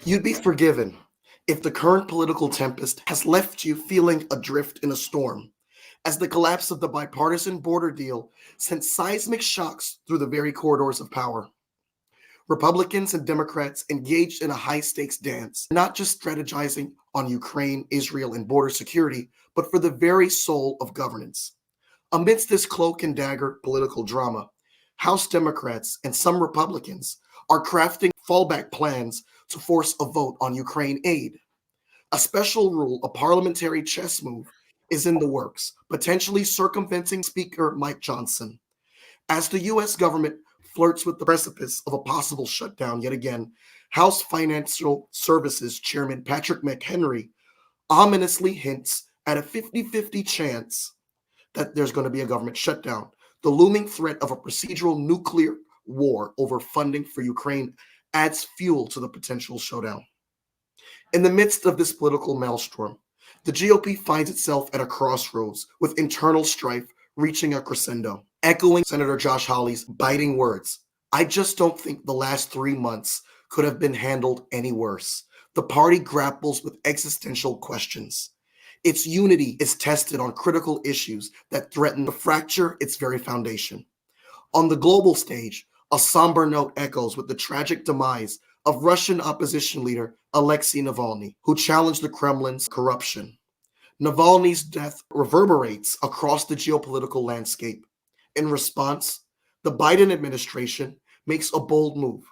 You'd be forgiven if the current political tempest has left you feeling adrift in a storm, as the collapse of the bipartisan border deal sent seismic shocks through the very corridors of power. Republicans and Democrats engaged in a high stakes dance, not just strategizing on Ukraine, Israel, and border security, but for the very soul of governance. Amidst this cloak and dagger political drama, House Democrats and some Republicans are crafting fallback plans to force a vote on Ukraine aid. A special rule, a parliamentary chess move, is in the works, potentially circumventing Speaker Mike Johnson. As the U.S. government flirts with the precipice of a possible shutdown yet again, House Financial Services Chairman Patrick McHenry ominously hints at a 50-50 chance that there's going to be a government shutdown. The looming threat of a procedural nuclear war over funding for Ukraine adds fuel to the potential showdown. In the midst of this political maelstrom, the GOP finds itself at a crossroads with internal strife reaching a crescendo. Echoing Senator Josh Hawley's biting words, I just don't think the last 3 months could have been handled any worse. The party grapples with existential questions. Its unity is tested on critical issues that threaten to fracture its very foundation. On the global stage, a somber note echoes with the tragic demise of Russian opposition leader Alexei Navalny, who challenged the Kremlin's corruption. Navalny's death reverberates across the geopolitical landscape. In response, the Biden administration makes a bold move,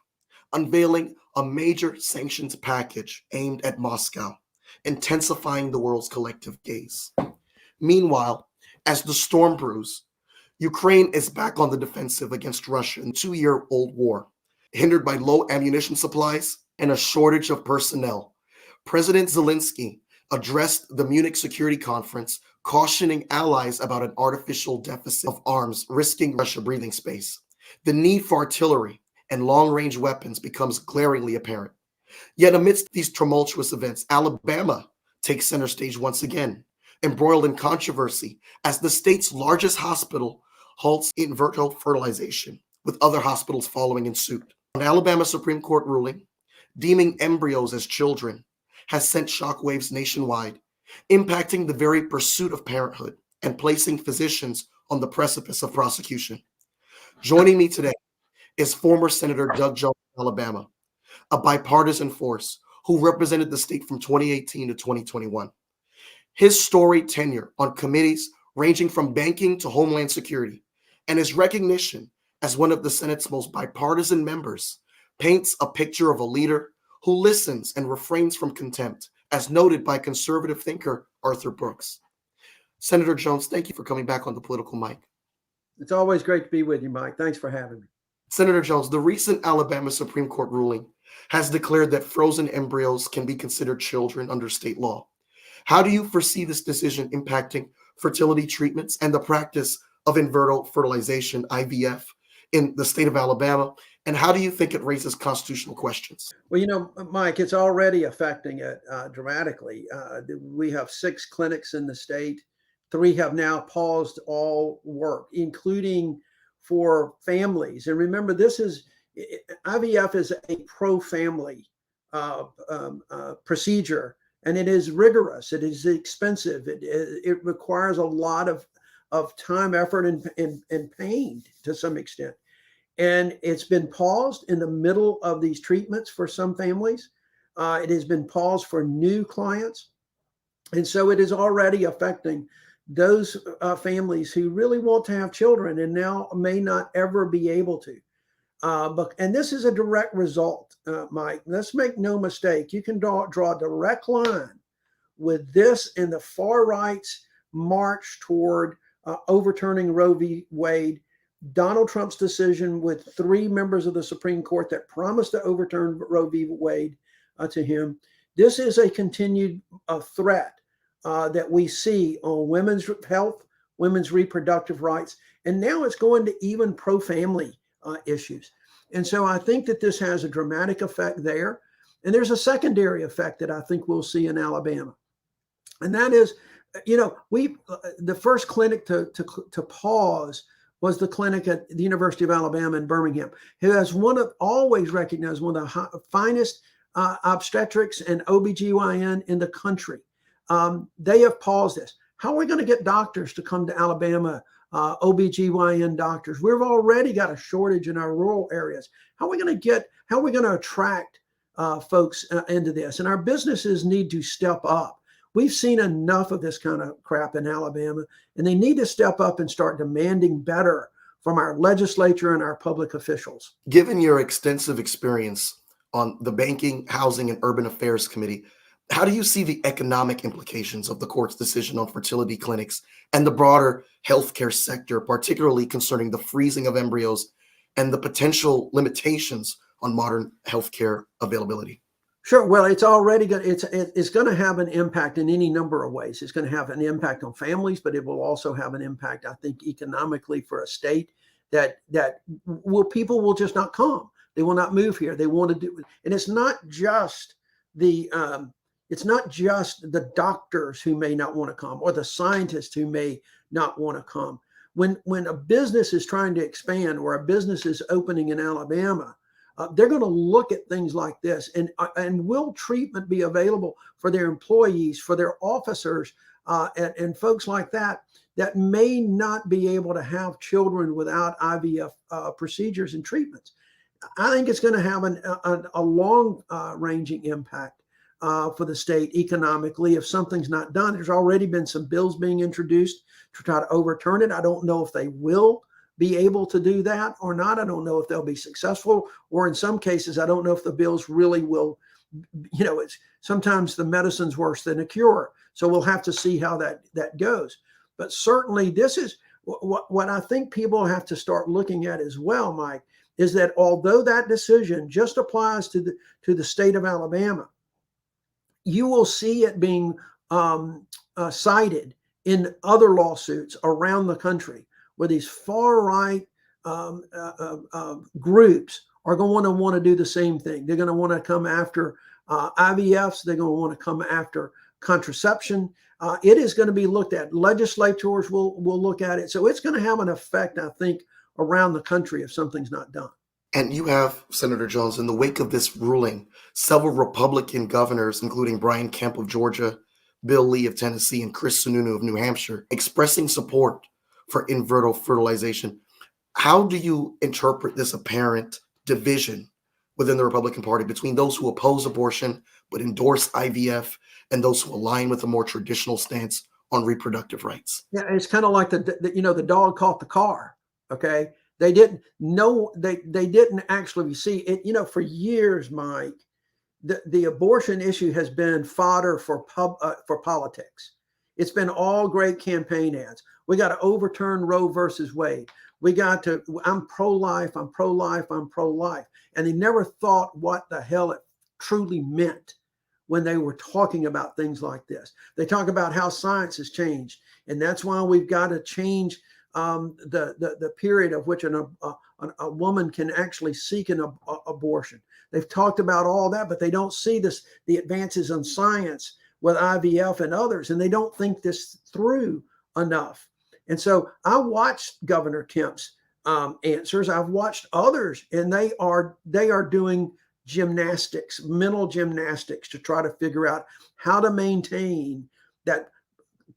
unveiling a major sanctions package aimed at Moscow, intensifying the world's collective gaze. Meanwhile, as the storm brews, Ukraine is back on the defensive against Russia in a 2-year-old war, hindered by low ammunition supplies and a shortage of personnel. President Zelensky addressed the Munich Security Conference, cautioning allies about an artificial deficit of arms, risking Russia breathing space. The need for artillery and long-range weapons becomes glaringly apparent. Yet amidst these tumultuous events, Alabama takes center stage once again, embroiled in controversy as the state's largest hospital halts in vitro fertilization, with other hospitals following in suit. An Alabama Supreme Court ruling deeming embryos as children has sent shockwaves nationwide, impacting the very pursuit of parenthood and placing physicians on the precipice of prosecution. Joining me today is former Senator Doug Jones of Alabama, a bipartisan force who represented the state from 2018 to 2021. His storied tenure on committees ranging from banking to homeland security, and his recognition as one of the Senate's most bipartisan members, paints a picture of a leader who listens and refrains from contempt, as noted by conservative thinker Arthur Brooks. Senator Jones, thank you for coming back on the political mic. It's always great to be with you, Mike. Thanks for having me. Senator Jones, the recent Alabama Supreme Court ruling has declared that frozen embryos can be considered children under state law. How do you foresee this decision impacting fertility treatments and the practice of in vitro fertilization, IVF, in the state of Alabama? And how do you think it raises constitutional questions? Well, Mike, it's already affecting it dramatically. We have 6 clinics in the state. 3 have now paused all work, including for families. And remember, IVF is a pro-family procedure, and it is rigorous. It is expensive. It requires a lot of time, effort, and pain to some extent. And it's been paused in the middle of these treatments for some families. It has been paused for new clients. And so it is already affecting those families who really want to have children and now may not ever be able to. And this is a direct result, Mike. Let's make no mistake. You can draw a direct line with this and the far right's march toward overturning Roe v. Wade, Donald Trump's decision with 3 members of the Supreme Court that promised to overturn Roe v. Wade to him. This is a continued threat that we see on women's health, women's reproductive rights, and now it's going to even pro-family issues. And so I think that this has a dramatic effect there. And there's a secondary effect that I think we'll see in Alabama. And that is, the first clinic to pause was the clinic at the University of Alabama in Birmingham, who has always recognized one of the finest obstetrics and OBGYN in the country. They have paused this. How are we going to get doctors to come to Alabama, OBGYN doctors? We've already got a shortage in our rural areas. How are we going to attract folks into this? And our businesses need to step up. We've seen enough of this kind of crap in Alabama, and they need to step up and start demanding better from our legislature and our public officials. Given your extensive experience on the Banking, Housing, and Urban Affairs Committee, how do you see the economic implications of the court's decision on fertility clinics and the broader healthcare sector, particularly concerning the freezing of embryos and the potential limitations on modern healthcare availability? Sure. Well, it's already going. It's going to have an impact in any number of ways. It's going to have an impact on families, but it will also have an impact, I think, economically for a state that people will just not come. They will not move here. They want to do, and it's not just the doctors who may not want to come or the scientists who may not want to come. When a business is trying to expand or a business is opening in Alabama, they're going to look at things like this, and will treatment be available for their employees, for their officers, and folks like that may not be able to have children without IVF procedures and treatments. I think it's going to have a long-ranging impact for the state economically if something's not done. There's already been some bills being introduced to try to overturn it. I don't know if they will be able to do that or not. I don't know if they'll be successful, or in some cases, I don't know if the bills really will. It's sometimes the medicine's worse than a cure. So we'll have to see how that goes. But certainly this is what I think people have to start looking at as well, Mike, is that although that decision just applies to the state of Alabama, you will see it being cited in other lawsuits around the country, where these far right groups are going to want to do the same thing. They're going to want to come after IVFs. They're going to want to come after contraception. It is going to be looked at. Legislators will look at it. So it's going to have an effect, I think, around the country if something's not done. And you have, Senator Jones, in the wake of this ruling, several Republican governors, including Brian Kemp of Georgia, Bill Lee of Tennessee, and Chris Sununu of New Hampshire, expressing support for in vitro fertilization. How do you interpret this apparent division within the Republican Party between those who oppose abortion but endorse IVF and those who align with a more traditional stance on reproductive rights? Yeah, it's kind of like the dog caught the car. Okay, they didn't know, they didn't actually see it. For years, Mike, the abortion issue has been fodder for politics. It's been all great campaign ads. We got to overturn Roe versus Wade. I'm pro-life, I'm pro-life, I'm pro-life. And they never thought what the hell it truly meant when they were talking about things like this. They talk about how science has changed. And that's why we've got to change the period of which a woman can actually seek an abortion. They've talked about all that, but they don't see the advances in science with IVF and others, and they don't think this through enough. And so I watched Governor Kemp's answers. I've watched others, and they are doing gymnastics, mental gymnastics, to try to figure out how to maintain that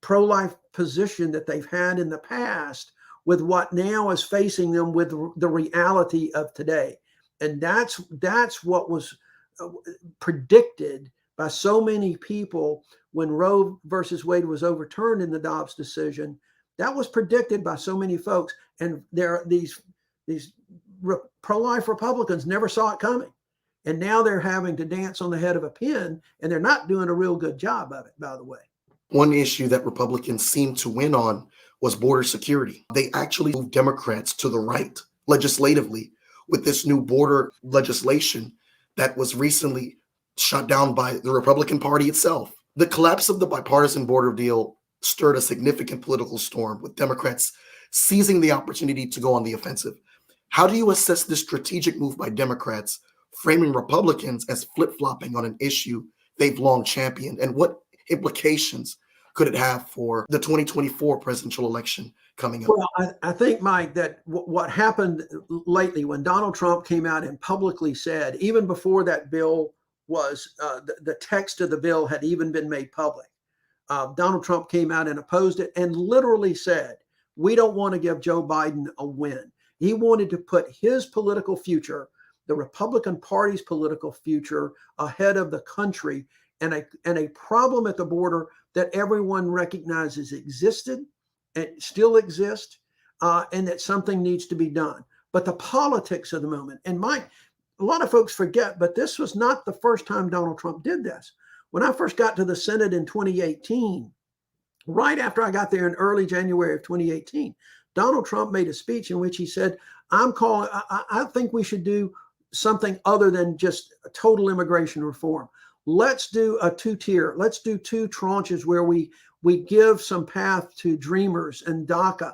pro-life position that they've had in the past with what now is facing them with the reality of today. And that's what was predicted by so many people when Roe versus Wade was overturned in the Dobbs decision. That was predicted by so many folks, and these pro-life Republicans never saw it coming, and now they're having to dance on the head of a pin, and they're not doing a real good job of it, by the way. One issue that Republicans seemed to win on was border security. They actually moved Democrats to the right legislatively with this new border legislation that was recently shot down by the Republican Party itself. The collapse of the bipartisan border deal stirred a significant political storm, with Democrats seizing the opportunity to go on the offensive. How do you assess this strategic move by Democrats, framing Republicans as flip-flopping on an issue they've long championed, and what implications could it have for the 2024 presidential election coming up? Well, I think, Mike, that what happened lately when Donald Trump came out and publicly said, even before that bill was the text of the bill had even been made public. Donald Trump came out and opposed it and literally said, we don't want to give Joe Biden a win. He wanted to put his political future, the Republican Party's political future, ahead of the country, and a problem at the border that everyone recognizes existed and still exists, and that something needs to be done. But the politics of the moment, and Mike, a lot of folks forget, but this was not the first time Donald Trump did this. When I first got to the Senate in 2018, right after I got there in early January of 2018, Donald Trump made a speech in which he said, I think we should do something other than just total immigration reform. Let's do a two-tier. Let's do two tranches where we give some path to Dreamers and DACA,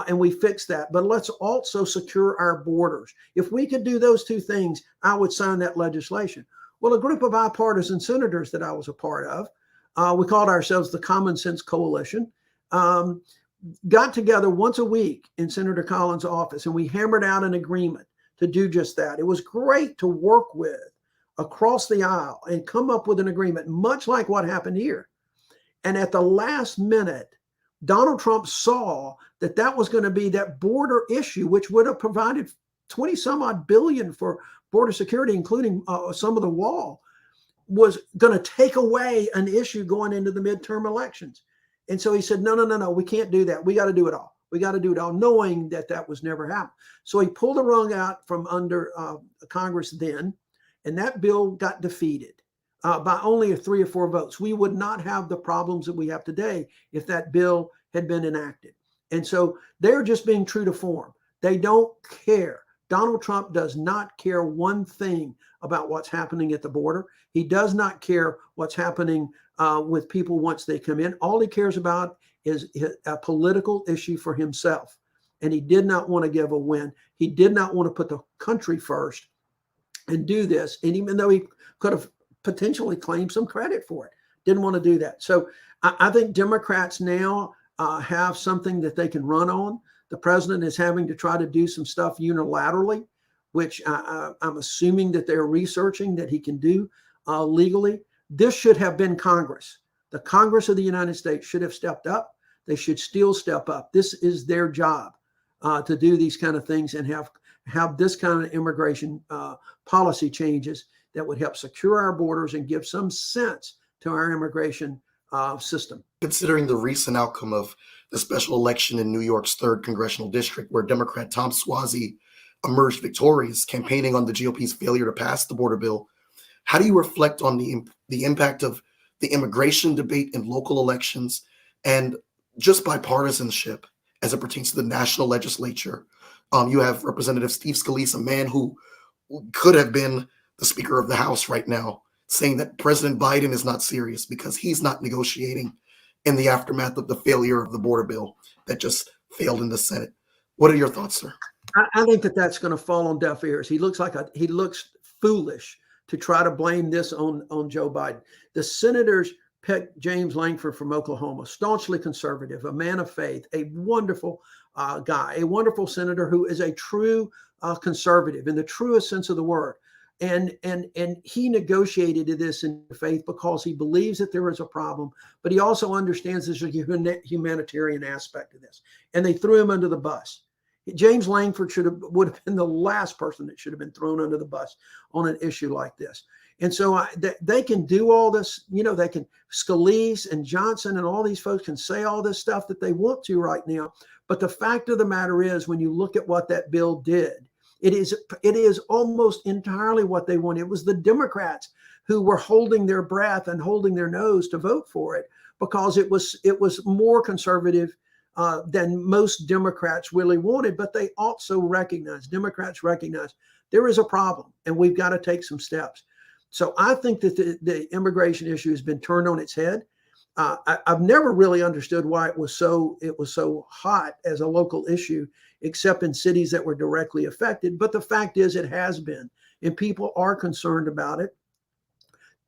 and we fix that. But let's also secure our borders. If we could do those two things, I would sign that legislation. Well, a group of bipartisan senators that I was a part of, we called ourselves the Common Sense Coalition, got together once a week in Senator Collins' office, and we hammered out an agreement to do just that. It was great to work with across the aisle and come up with an agreement, much like what happened here. And at the last minute, Donald Trump saw that that was going to be that border issue, which would have provided 20 some odd billion for border security, including some of the wall, was going to take away an issue going into the midterm elections. And so he said, no, we can't do that. We got to do it all. We got to do it all, knowing that that was never happened. So he pulled the rug out from under Congress then, and that bill got defeated by only 3 or 4 votes. We would not have the problems that we have today if that bill had been enacted. And so they're just being true to form. They don't care. Donald Trump does not care one thing about what's happening at the border. He does not care what's happening with people once they come in. All he cares about is a political issue for himself. And he did not want to give a win. He did not want to put the country first and do this. And even though he could have potentially claimed some credit for it, didn't want to do that. So I think Democrats now have something that they can run on. The president is having to try to do some stuff unilaterally, which I'm assuming that they're researching that he can do legally. This should have been Congress. The Congress of the United States should have stepped up. They should still step up. This is their job to do these kind of things and have this kind of immigration policy changes that would help secure our borders and give some sense to our immigration system. Considering the recent outcome of the special election in New York's 3rd congressional district, where Democrat Tom Suozzi emerged victorious, campaigning on the GOP's failure to pass the border bill, how do you reflect on the impact of the immigration debate in local elections and just bipartisanship as it pertains to the national legislature? You have Representative Steve Scalise, a man who could have been the Speaker of the House right now, saying that President Biden is not serious because he's not negotiating in the aftermath of the failure of the border bill that just failed in the Senate. What are your thoughts, sir? I think that that's going to fall on deaf ears. He looks foolish to try to blame this on Joe Biden. The senators picked James Lankford from Oklahoma, staunchly conservative, a man of faith, a wonderful guy, a wonderful senator who is a true conservative in the truest sense of the word. And he negotiated this in faith because he believes that there is a problem, but he also understands there's a humanitarian aspect of this. And they threw him under the bus. James Lankford would have been the last person that should have been thrown under the bus on an issue like this. And so they can do all this, they can, Scalise and Johnson and all these folks can say all this stuff that they want to right now. But the fact of the matter is, when you look at what that bill did, it is almost entirely what they want. It was the Democrats who were holding their breath and holding their nose to vote for it because it was more conservative than most Democrats really wanted. But they also Democrats recognize there is a problem and we've got to take some steps. So I think that the immigration issue has been turned on its head. I've never really understood why it was so hot as a local issue, except in cities that were directly affected. But the fact is, it has been, and people are concerned about it.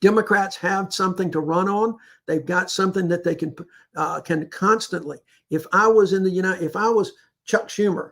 Democrats have something to run on. They've got something that they can constantly. If I was Chuck Schumer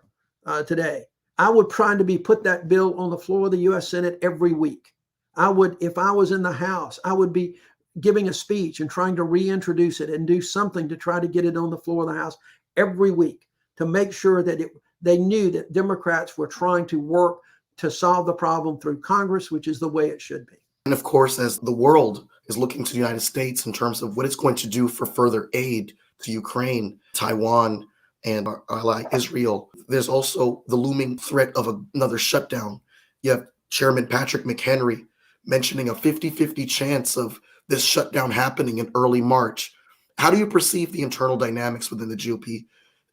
today, I would try to put that bill on the floor of the U.S. Senate every week. If I was in the House, I would be giving a speech and trying to reintroduce it and do something to try to get it on the floor of the House every week to make sure that they knew that Democrats were trying to work to solve the problem through Congress, which is the way it should be. And of course, as the world is looking to the United States in terms of what it's going to do for further aid to Ukraine, Taiwan, and our ally Israel, there's also the looming threat of another shutdown. You have Chairman Patrick McHenry mentioning a 50-50 chance of this shutdown happening in early March. How do you perceive the internal dynamics within the GOP,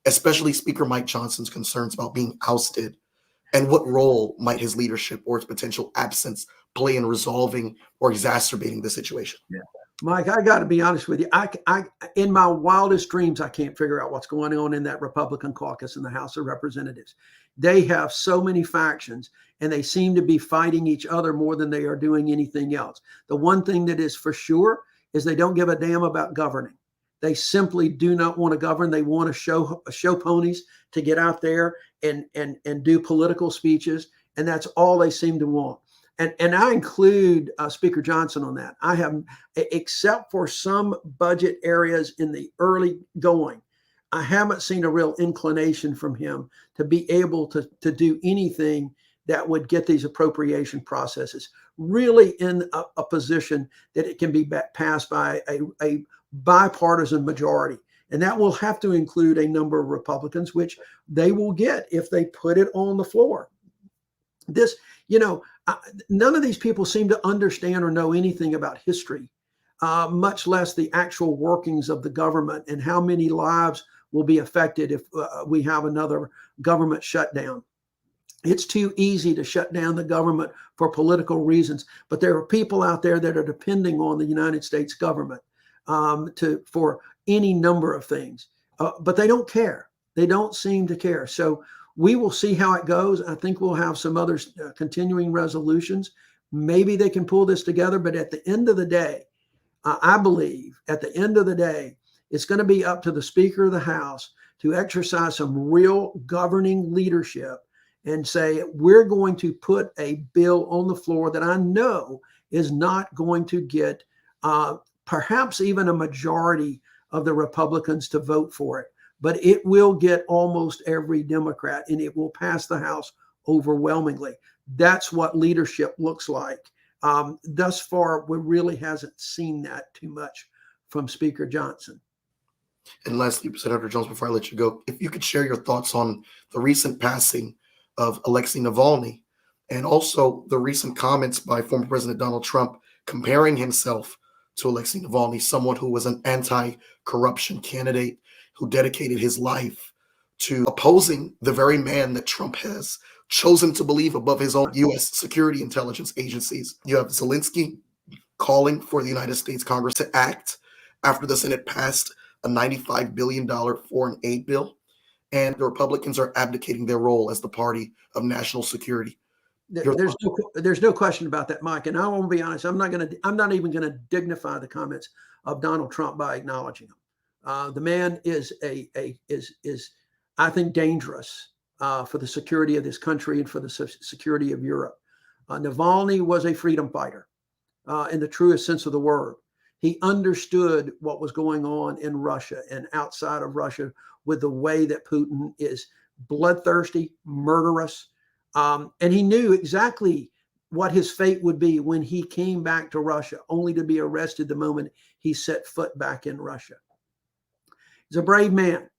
especially Speaker Mike Johnson's concerns about being ousted? And what role might his leadership or its potential absence play in resolving or exacerbating the situation? Yeah. Mike, I got to be honest with you. I, in my wildest dreams, I can't figure out what's going on in that Republican caucus in the House of Representatives. They have so many factions, and they seem to be fighting each other more than they are doing anything else. The one thing that is for sure is they don't give a damn about governing. They simply do not want to govern. They want to show ponies to get out there and do political speeches, and that's all they seem to want. And I include Speaker Johnson on that. I have, except for some budget areas in the early going, I haven't seen a real inclination from him to be able to do anything that would get these appropriation processes really in a position that it can be passed by a bipartisan majority. And that will have to include a number of Republicans, which they will get if they put it on the floor. This, none of these people seem to understand or know anything about history, much less the actual workings of the government and how many lives will be affected if we have another government shutdown. It's too easy to shut down the government for political reasons, but there are people out there that are depending on the United States government for any number of things, but they don't care. They don't seem to care. So we will see how it goes. I think we'll have some other continuing resolutions. Maybe they can pull this together, but at the end of the day, I believe at the end of the day, it's going to be up to the Speaker of the House to exercise some real governing leadership and say, we're going to put a bill on the floor that I know is not going to get perhaps even a majority of the Republicans to vote for it, but it will get almost every Democrat and it will pass the House overwhelmingly. That's what leadership looks like. Thus far, we really hasn't seen that too much from Speaker Johnson. And lastly, Senator Jones, before I let you go, if you could share your thoughts on the recent passing of Alexei Navalny and also the recent comments by former President Donald Trump comparing himself to Alexei Navalny, someone who was an anti-corruption candidate who dedicated his life to opposing the very man that Trump has chosen to believe above his own U.S. security intelligence agencies. You have Zelensky calling for the United States Congress to act after the Senate passed a $95 billion foreign aid bill, and the Republicans are abdicating their role as the party of national security. There's no question about that, Mike. And I want to be honest. I'm not even going to dignify the comments of Donald Trump by acknowledging him. The man is I think dangerous for the security of this country and for the security of Europe. Navalny was a freedom fighter in the truest sense of the word. He understood what was going on in Russia and outside of Russia with the way that Putin is bloodthirsty, murderous. And he knew exactly what his fate would be when he came back to Russia, only to be arrested the moment he set foot back in Russia. He's a brave man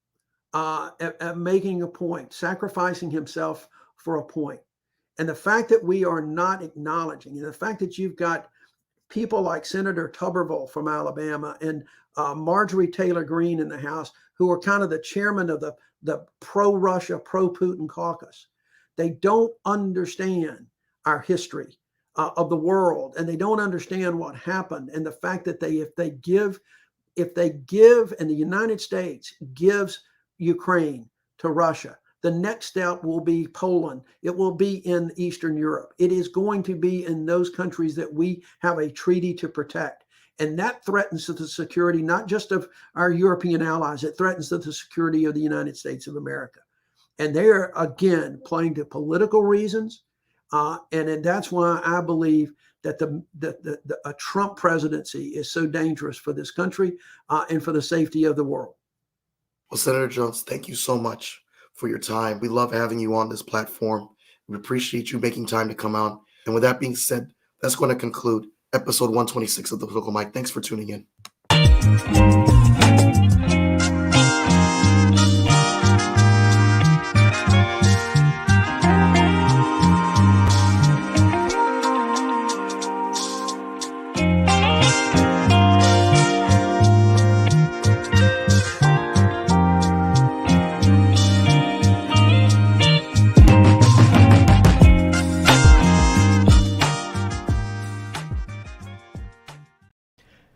at making a point, sacrificing himself for a point. And the fact that we are not acknowledging, and the fact that you've got people like Senator Tuberville from Alabama and Marjorie Taylor Greene in the House, who are kind of the chairman of the pro-Russia, pro-Putin caucus. They don't understand our history of the world, and they don't understand what happened. And the fact that if they give, and the United States gives Ukraine to Russia, the next step will be Poland. It will be in Eastern Europe. It is going to be in those countries that we have a treaty to protect. And that threatens the security, not just of our European allies, it threatens the security of the United States of America. And they are, again, playing to political reasons. And that's why I believe that a Trump presidency is so dangerous for this country and for the safety of the world. Well, Senator Jones, thank you so much for your time. We love having you on this platform. We appreciate you making time to come out. And with that being said, that's going to conclude episode 126 of The Political Mic. Thanks for tuning in.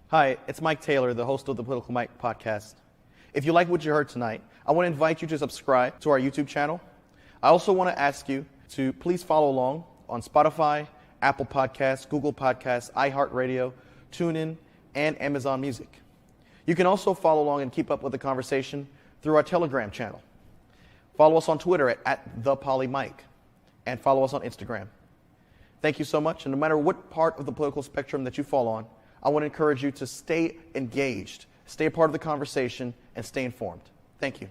Hi, it's Mike Taylor, the host of the Political Mic podcast. If you like what you heard tonight, I want to invite you to subscribe to our YouTube channel. I also want to ask you to please follow along on Spotify, Apple Podcasts, Google Podcasts, iHeartRadio, TuneIn, and Amazon Music. You can also follow along and keep up with the conversation through our Telegram channel. Follow us on Twitter at @ThePolyMic, and follow us on Instagram. Thank you so much, and no matter what part of the political spectrum that you fall on, I want to encourage you to stay engaged, stay a part of the conversation, and stay informed. Thank you.